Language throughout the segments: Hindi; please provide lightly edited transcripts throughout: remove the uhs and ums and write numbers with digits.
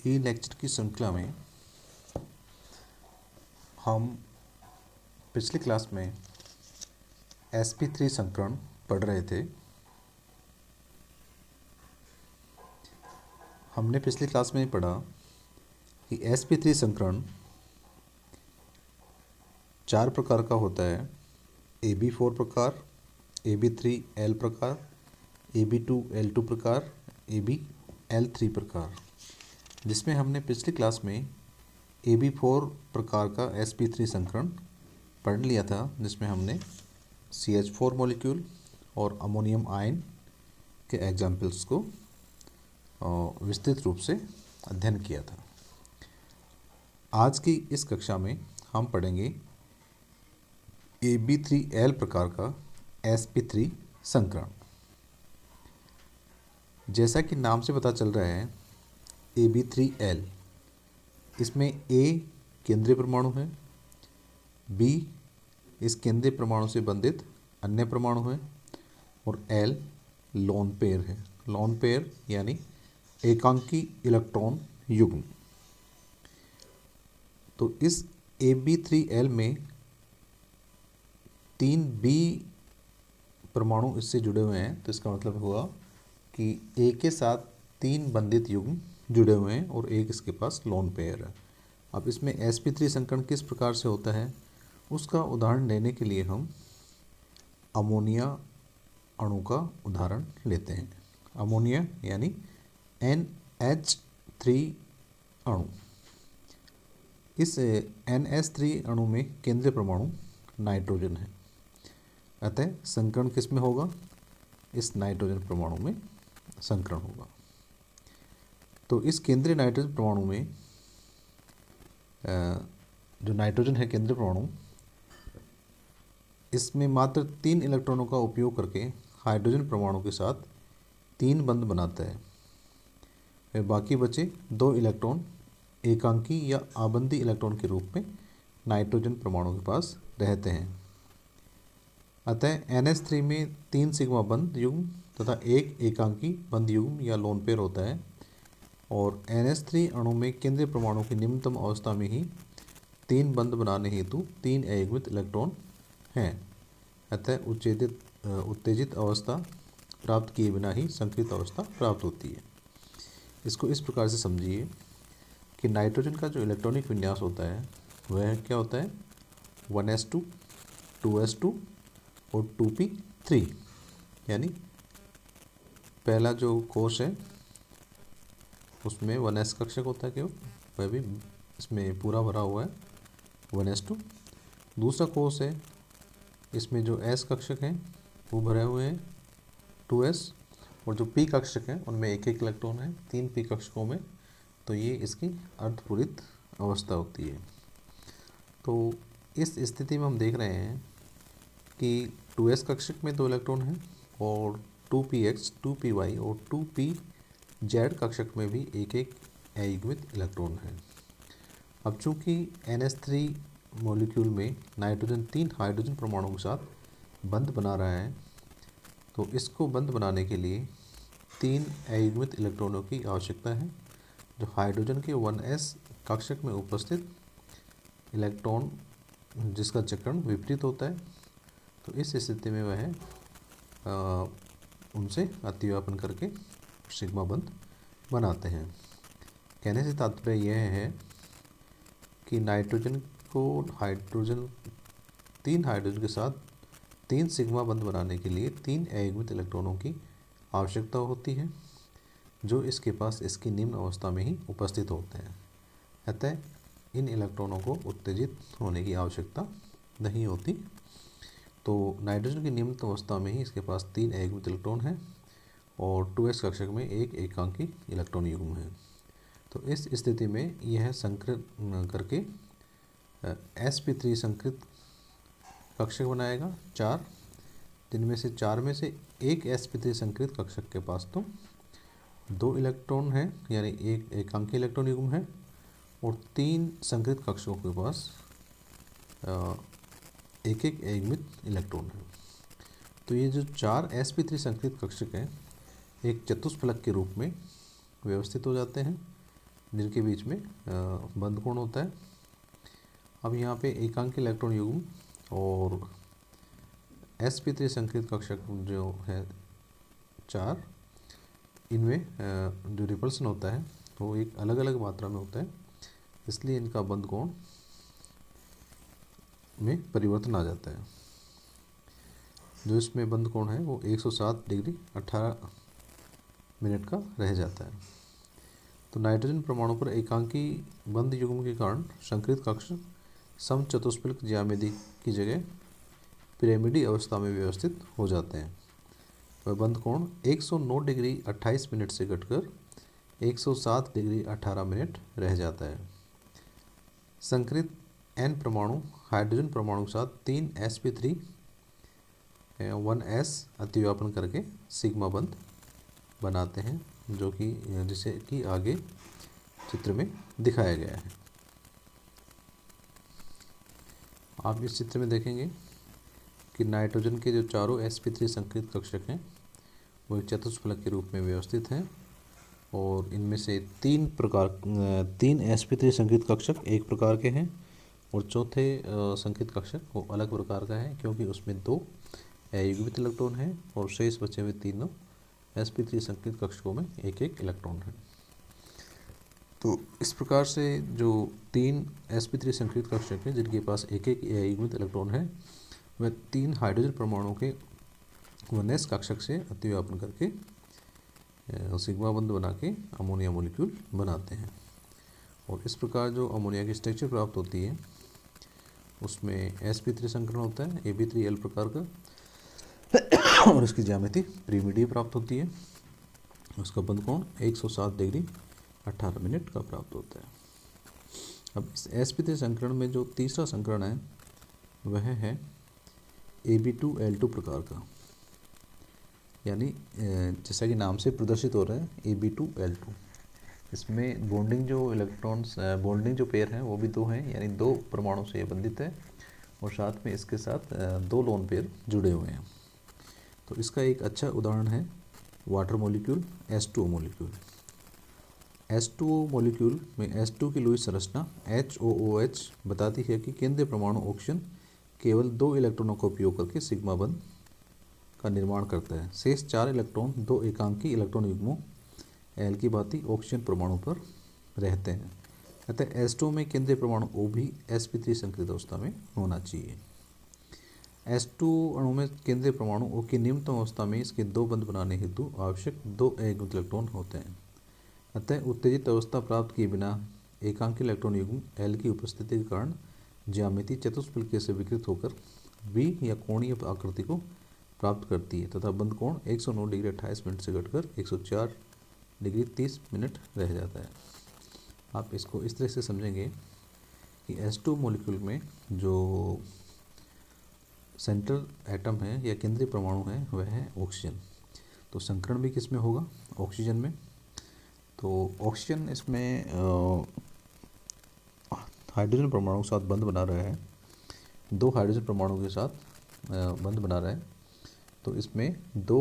ई लेक्चर की श्रृंखला में हम पिछली क्लास में sp3 संस्करण पढ़ रहे थे। हमने पिछली क्लास में पढ़ा कि sp3 संस्करण 4 प्रकार का होता है। ab4 प्रकार, ab3l प्रकार, ab2l2 प्रकार, abl3 प्रकार, जिसमें हमने पिछली क्लास में ab4 प्रकार का sp3 संस्करण पढ़ लिया था, जिसमें हमने CH4 मॉलिक्यूल और अमोनियम आयन के एग्जाम्पल्स को विस्तृत रूप से अध्ययन किया था। आज की इस कक्षा में हम पढ़ेंगे ab3l प्रकार का sp3 संस्करण। जैसा कि नाम से पता चल रहा है, ab3l, इसमें A केंद्रीय परमाणु है, B इस केंद्रीय परमाणु से बंधित अन्य परमाणु है और L लोन पेयर है। लोन पेयर यानी एकांकी इलेक्ट्रॉन युग्म। तो इस ab3l में 3 B परमाणु इससे जुड़े हुए हैं। तो इसका मतलब हुआ कि A के साथ 3 बंधित युग्म जुड़े हुए हैं और एक इसके पास लोन पेयर है। अब इसमें sp3 संकरण किस प्रकार से होता है, उसका उदाहरण लेने के लिए हम अमोनिया अणु का उदाहरण लेते हैं। अमोनिया यानी NH3 अणु। इस NH3 अणु में केंद्रीय परमाणु नाइट्रोजन है। अतः संकरण किस में होगा? इस नाइट्रोजन परमाणु में संकरण होगा। तो इस केंद्रीय नाइट्रोजन परमाणु में जो नाइट्रोजन है केंद्रीय परमाणु, इसमें मात्र 3 इलेक्ट्रॉनों का उपयोग करके हाइड्रोजन परमाणु के साथ 3 बंध बनाता है। वे बाकी बचे 2 इलेक्ट्रॉन एकांकी या आबंधी इलेक्ट्रॉन के रूप में नाइट्रोजन परमाणु के पास रहते हैं। अतः NH3 में 3 सिग्मा बंध युग्म तथा एक एकांकी बंध युग्म या लोन पेयर होता है और NH3 अणु में केंद्रीय परमाणु की निम्नतम अवस्था में ही 3 बंध बनाने हेतु 3 अयुग्मित इलेक्ट्रॉन हैं। अतः उत्तेजित अवस्था प्राप्त किए बिना ही संकृत अवस्था प्राप्त होती है। इसको इस प्रकार से समझिए कि नाइट्रोजन का जो इलेक्ट्रॉनिक विन्यास होता है वह क्या होता है? 1s2, 2s2 और 2p3। यानी पहला जो कोश है उसमें 1s कक्षक होता है केवल, वह भी इसमें पूरा भरा हुआ है 1s2। दूसरा कोश है, इसमें जो s कक्षक हैं वो भरे हुए हैं 2s, और जो p कक्षक हैं उनमें एक एक इलेक्ट्रॉन है 3 p कक्षकों में। तो ये इसकी अर्धपूरित अवस्था होती है। तो इस स्थिति में हम देख रहे हैं कि 2s कक्षक में 2 इलेक्ट्रॉन हैं और 2px, 2py और 2pz कक्षक में भी एक एक अयुग्मित इलेक्ट्रॉन है। अब चूंकि NH3 मॉलिक्यूल में नाइट्रोजन 3 हाइड्रोजन परमाणुओं के साथ बंध बना रहा है, तो इसको बंध बनाने के लिए 3 अयुग्मित इलेक्ट्रॉनों की आवश्यकता है, जो हाइड्रोजन के 1s कक्षक में उपस्थित इलेक्ट्रॉन जिसका चक्रण विपरीत होता है। तो इस स्थिति में वह उनसे अतिव्यापन करके सिग्मा बंध बनाते हैं। कहने से तात्पर्य यह है कि नाइट्रोजन को हाइड्रोजन 3 हाइड्रोजन के साथ 3 सिग्मा बंध बनाने के लिए 3 अयुग्मित इलेक्ट्रॉनों की आवश्यकता होती है, जो इसके पास इसकी निम्न अवस्था में ही उपस्थित होते हैं। अतः इन इलेक्ट्रॉनों को उत्तेजित होने की आवश्यकता नहीं होती। तो नाइट्रोजन की निम्न अवस्था में ही इसके पास 3 अयुग्मित इलेक्ट्रॉन हैं और 2s कक्षक में एक एकांकी इलेक्ट्रॉन युग्म है। तो इस स्थिति में यह संकृत करके sp3 संकृत कक्षक बनाएगा 4, जिनमें से 4 में से एक sp3 संकृत कक्षक के पास तो 2 इलेक्ट्रॉन हैं, यानी एक एकांकी इलेक्ट्रॉन युग्म है, और 3 संकृत कक्षकों के पास एक एक अयुग्मित इलेक्ट्रॉन है। तो ये जो 4 sp3 संकृत कक्षक हैं एक चतुष्फलक के रूप में व्यवस्थित हो जाते हैं, जिनके बीच में बंद कोण होता है। अब यहाँ पे एकांकी इलेक्ट्रॉन युग्म और sp3 संकेत कक्षक जो है 4, इनमें जो रिपल्सन होता है वो एक अलग अलग मात्रा में होता है, इसलिए इनका बंद कोण में परिवर्तन आ जाता है। जो इसमें बंद कोण है वो 107 डिग्री 18 मिनट का रह जाता है। तो नाइट्रोजन परमाणु पर एकांकी बंद युग्म के कारण संकृत कक्ष समचतुष्फलक ज्यामिति की जगह पिरामिडी अवस्था में व्यवस्थित हो जाते हैं। वह बंद कोण 109 डिग्री 28 मिनट से घटकर 107 डिग्री 18 मिनट रह जाता है। संकृत n परमाणु हाइड्रोजन परमाणु के साथ 3 sp3 1s अतिव्यापन करके सिग्मा बंध बनाते हैं, जो कि जिसे कि आगे चित्र में दिखाया गया है। आप इस चित्र में देखेंगे कि नाइट्रोजन के जो चारों sp3 संकृत कक्षक हैं वो एक चतुष्फलक के रूप में व्यवस्थित हैं, और इनमें से तीन sp3 संकृत कक्षक एक प्रकार के हैं और चौथे संकृत कक्षक वो अलग प्रकार का है, क्योंकि उसमें 2 युग्मित इलेक्ट्रॉन हैं और शेष बचे हुए तीनों sp3 संकृत कक्षकों में एक एक इलेक्ट्रॉन है। तो इस प्रकार से जो 3 sp3 संकृत कक्षक हैं जिनके पास एक एक युग्मित इलेक्ट्रॉन है, वह 3 हाइड्रोजन परमाणुओं के 1s कक्षक से अतिव्यापन करके सिग्मा बंध बना के अमोनिया मॉलिक्यूल बनाते हैं। और इस प्रकार जो अमोनिया की स्ट्रक्चर प्राप्त होती है उसमें sp3 संकरण होता है ab3l प्रकार का और इसकी ज्यामिति पिरामिडीय प्राप्त होती है। उसका बंध कोण 107 डिग्री 18 मिनट का प्राप्त होता है। अब इस sp3 संकरण में जो तीसरा संकरण है वह है ab2l2 प्रकार का, यानी जैसा कि नाम से प्रदर्शित हो रहा है ab2l2। इसमें बॉन्डिंग जो पेयर हैं वो भी 2 हैं, यानी 2 परमाणु से ये बंधित है और साथ में इसके साथ 2 लोन पेयर जुड़े हुए हैं। तो इसका एक अच्छा उदाहरण है water molecule H2O molecule. H2O molecule में H2 की लुईस संरचना HOOH बताती है कि केंद्रीय परमाणु ऑक्सीजन केवल 2 इलेक्ट्रॉनों का उपयोग करके सिग्मा बंध का निर्माण करता है। शेष 4 इलेक्ट्रॉन 2 एकांकी इलेक्ट्रॉन युग्मों एल की भांति ऑक्सीजन परमाणु पर रहते हैं। अतः H2O में केंद्रीय परमाणु O भी sp3 संकृत अवस्था में होना चाहिए। H2O अणु में केंद्रीय परमाणु O की निम्नतम अवस्था में इसके 2 बंध बनाने हेतु आवश्यक 2 अयुग्मित इलेक्ट्रॉन होते हैं। अतः उत्तेजित अवस्था प्राप्त किए बिना एकांकी इलेक्ट्रॉन युग्म L की उपस्थिति के कारण ज्यामिति चतुष्फलकीय से विकृत होकर V या कोणीय आकृति को प्राप्त करती है तथा बंध कोण 109 डिग्री 28 मिनट से घटकर 104 डिग्री 30 मिनट रह जाता है। आप इसको इस तरह से समझेंगे कि H2 मॉलिक्यूल में जो सेंट्रल एटम है या केंद्रीय परमाणु है वह है ऑक्सीजन। तो संकरण भी किस में होगा? ऑक्सीजन में। तो ऑक्सीजन इसमें हाइड्रोजन परमाणु के साथ बंध बना रहा है, 2 हाइड्रोजन परमाणु के साथ बंध बना रहा है। तो इसमें 2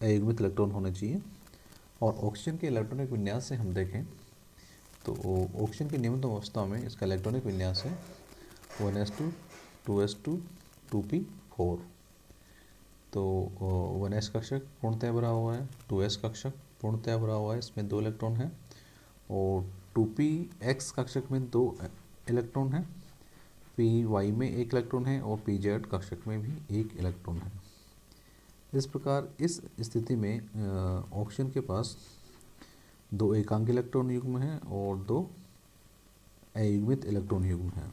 अयुग्मित इलेक्ट्रॉन होने चाहिए। और ऑक्सीजन के इलेक्ट्रॉनिक विन्यास से हम देखें तो ऑक्सीजन की निम्नतम अवस्था में इसका इलेक्ट्रॉनिक विन्यास है 1s2 2s2 2p4। तो 1s कक्षक पूर्णतः भरा हुआ है, 2s कक्षक पूर्णतः भरा हुआ है, इसमें 2 इलेक्ट्रॉन हैं, और 2px कक्षक में 2 इलेक्ट्रॉन हैं, py में 1 इलेक्ट्रॉन है और pz कक्षक में भी 1 इलेक्ट्रॉन है। इस प्रकार इस स्थिति में ऑक्सीजन के पास 2 एकांकी इलेक्ट्रॉन युग्म हैं और 2 अयुग्मित इलेक्ट्रॉन युग्म हैं,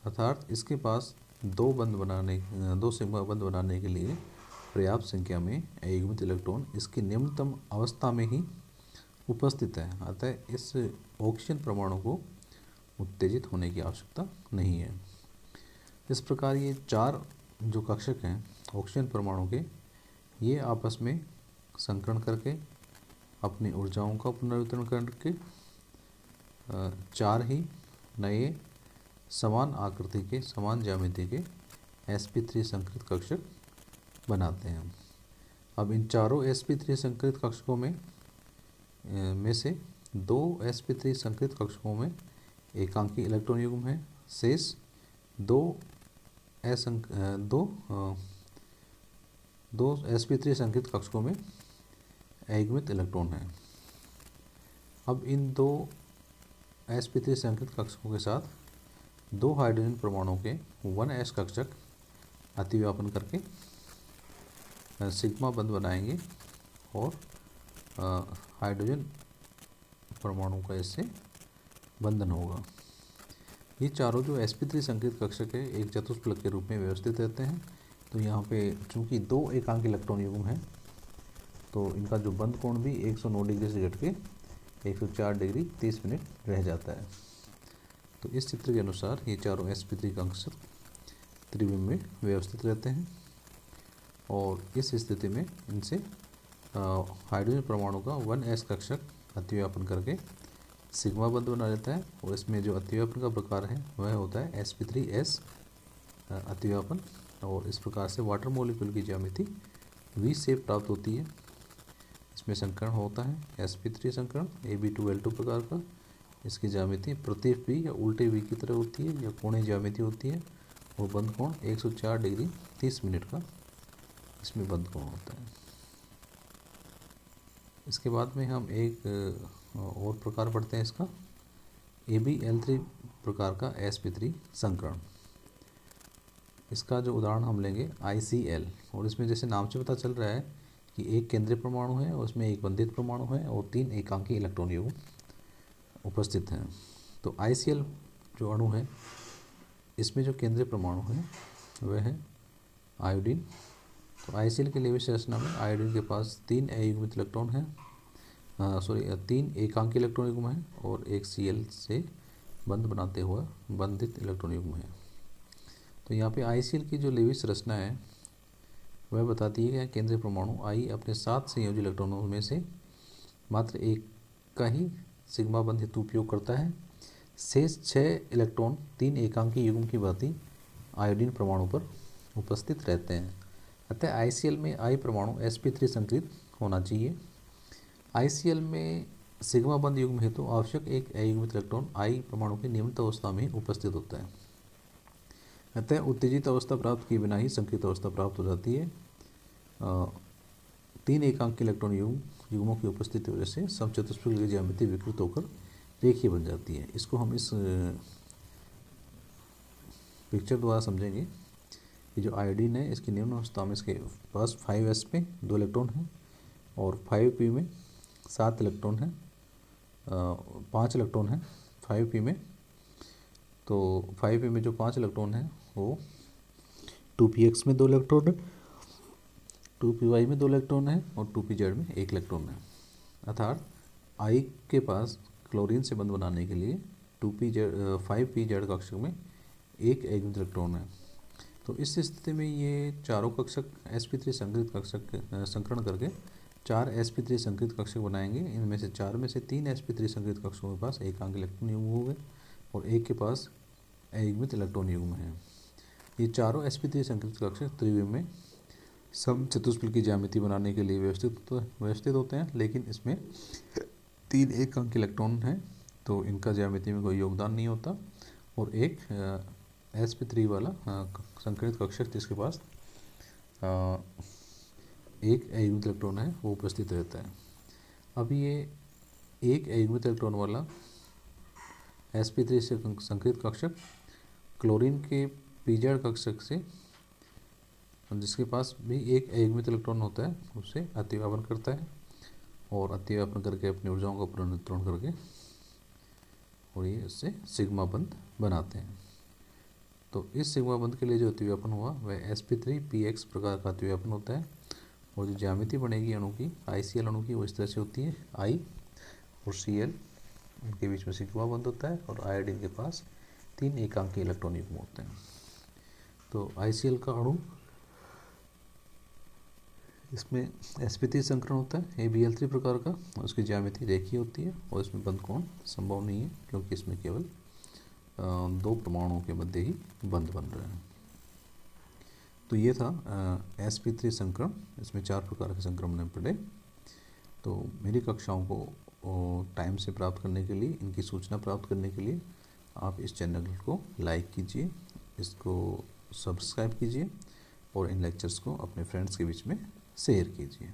अर्थात इसके पास 2 सिग्मा बंध बनाने के लिए पर्याप्त संख्या में अयुग्मित इलेक्ट्रॉन इसकी निम्नतम अवस्था में ही उपस्थित है। अतः इस ऑक्सीजन परमाणु को उत्तेजित होने की आवश्यकता नहीं है। इस प्रकार ये 4 जो कक्षक हैं ऑक्सीजन परमाणु के, ये आपस में संकरण करके अपनी ऊर्जाओं का पुनर्वितरण करके 4 ही नए समान आकृति के समान ज्यामिति के sp3 संकृत कक्षक बनाते हैं। अब इन चारों sp3 संकृत कक्षकों में से दो sp3 संकृत कक्षकों में एकांकी इलेक्ट्रॉन युग्म है, शेष दो sp3 संकृत कक्षकों में अयुग्मित इलेक्ट्रॉन है। अब इन दो sp3 संकृत कक्षकों के साथ दो हाइड्रोजन परमाणुओं के 1s कक्षक अतिव्यापन करके सिग्मा बंध बनाएंगे और हाइड्रोजन परमाणु का इससे बंधन होगा। ये चारों जो sp3 संकृत कक्षक है एक चतुष्फलक के रूप में व्यवस्थित रहते हैं। तो यहाँ पे चूंकि दो एकांक इलेक्ट्रॉन युग्म है तो इनका जो बंध कोण भी 109 डिग्री से घट के 104 डिग्री 30 मिनट रह जाता है। तो इस चित्र के अनुसार ये चारों sp3 कक्षक त्रिविम में व्यवस्थित रहते हैं और इस स्थिति में इनसे हाइड्रोजन परमाणु का 1s कक्षक अतिव्यापन करके सिग्मा बंध बना रहता है और इसमें जो अतिव्यापन का प्रकार है वह होता है sp3s अतिव्यापन। और इस प्रकार से वाटर मॉलिक्यूल की ज्यामिति V शेप प्राप्त होती है। इसमें संकरण होता है sp3 संकरण Ab2L2 प्रकार का। इसकी ज्यामिति प्रतीप V या उल्टे V की तरह होती है या कोणीय ज्यामिति होती है और बंध कोण 104 डिग्री 30 मिनट का इसमें बंध कोण होता है। इसके बाद में हम एक और प्रकार पढ़ते हैं इसका Ab2L3 प्रकार का sp3 संकरण। इसका जो उदाहरण हम लेंगे ICl और इसमें जैसे नाम से पता चल रहा है कि एक केंद्रीय परमाणु है और उसमें एक बंधित परमाणु है और तीन एकांकी इलेक्ट्रॉन युग्म उपस्थित हैं। तो ICl जो अणु है इसमें जो केंद्रीय परमाणु है वह है आयोडीन। तो ICl के लिए भी संरचना में आयोडीन के पास तीन अयुग्मित इलेक्ट्रॉन है तीन एकांकी इलेक्ट्रॉन युग्म है और एक Cl से बंध बनाते हुआ बंधित इलेक्ट्रॉन युग्म है। तो यहाँ पे ICl की जो लेविस संरचना है वह बताती है कि केंद्रीय परमाणु I अपने 7 संयोजी इलेक्ट्रॉनों में से मात्र एक का ही सिग्मा बंध हेतु उपयोग करता है। शेष 6 इलेक्ट्रॉन तीन एकांकी युग्म की भांति आयोडीन परमाणु पर उपस्थित रहते हैं। अतः ICl में I परमाणु sp3 संकृत होना चाहिए। ICl में सिग्मा बंध युग्म हेतु आवश्यक एक अयुग्मित इलेक्ट्रॉन I परमाणु की नियमित अवस्था में उपस्थित होता है। अतः उत्तेजित अवस्था प्राप्त किए बिना ही संकृत अवस्था प्राप्त हो जाती है। तीन एकांकी इलेक्ट्रॉन युग्मों की उपस्थिति वजह से समचतुष्फलक की ज्यामिति विकृत होकर रेखीय बन जाती है। इसको हम इस पिक्चर द्वारा समझेंगे कि जो आयोडीन है इसकी निम्न अवस्था में इसके पास 5s पे 2 इलेक्ट्रॉन हैं और 5p में 7 इलेक्ट्रॉन हैं 5 इलेक्ट्रॉन हैं 5p में। तो 5p में जो 5 इलेक्ट्रॉन हैं वो 2px में 2 इलेक्ट्रॉन है, 2py में 2 इलेक्ट्रॉन है और 2pz में 1 इलेक्ट्रॉन है। अर्थात I के पास क्लोरीन से बंध बनाने के लिए 5pz कक्षक में एक अयुग्मित इलेक्ट्रॉन है। तो इस स्थिति में ये चारों कक्षक sp3 संकृत कक्षक संकरण करके 4 sp3 संकृत कक्षक बनाएंगे। इनमें से 4 में से 3 sp3 संकृत कक्षकों के पास एकांक इलेक्ट्रॉन युग्म होंगे और एक के पास अयुग्मित इलेक्ट्रॉन युग्म है। ये चारों sp3 संकृत कक्षक त्रिविम में समचतुष्फलक की ज्यामिति बनाने के लिए व्यवस्थित होते हैं, लेकिन इसमें 3 एकांक इलेक्ट्रॉन हैं तो इनका ज्यामिति में कोई योगदान नहीं होता और एक sp3 वाला संकरित कक्षक जिसके पास एक अयुग्मित इलेक्ट्रॉन है वो उपस्थित रहता है। अब ये एक अयुग्मित इलेक्ट्रॉन वाला sp3 से संकरित कक्षक क्लोरीन के pz कक्षक से जिसके पास भी एक अयुग्मित इलेक्ट्रॉन होता है उससे अतिव्यापन करता है और अतिव्यापन करके अपनी ऊर्जाओं का पुनर्निर्धारण करके और ये इससे सिग्मा बंध बनाते हैं। तो इस सिग्मा बंध के लिए जो अतिव्यापन हुआ वह sp3px प्रकार का अतिव्यापन होता है और जो ज्यामिति बनेगी अणु की ICl अणु की वो इस तरह से होती है। I और Cl उनके बीच में सिग्मा बंध होता है और आयोडीन के पास 3 एकांकी इलेक्ट्रॉन युग्म होते हैं। तो ICl का अणु इसमें sp3 संकरण होता है Ab3 प्रकार का, उसकी ज्यामिति रेखीय होती है और इसमें बंध कोण संभव नहीं है क्योंकि इसमें केवल 2 परमाणुओं के मध्य ही बंध बन रहे हैं। तो ये था sp3 संकरण। इसमें 4 प्रकार के संक्रमण पड़े। तो मेरी कक्षाओं को टाइम से प्राप्त करने के लिए, इनकी सूचना प्राप्त करने के लिए आप इस चैनल को लाइक कीजिए, इसको सब्सक्राइब कीजिए और इन लेक्चर्स को अपने फ्रेंड्स के बीच में शेयर कीजिए।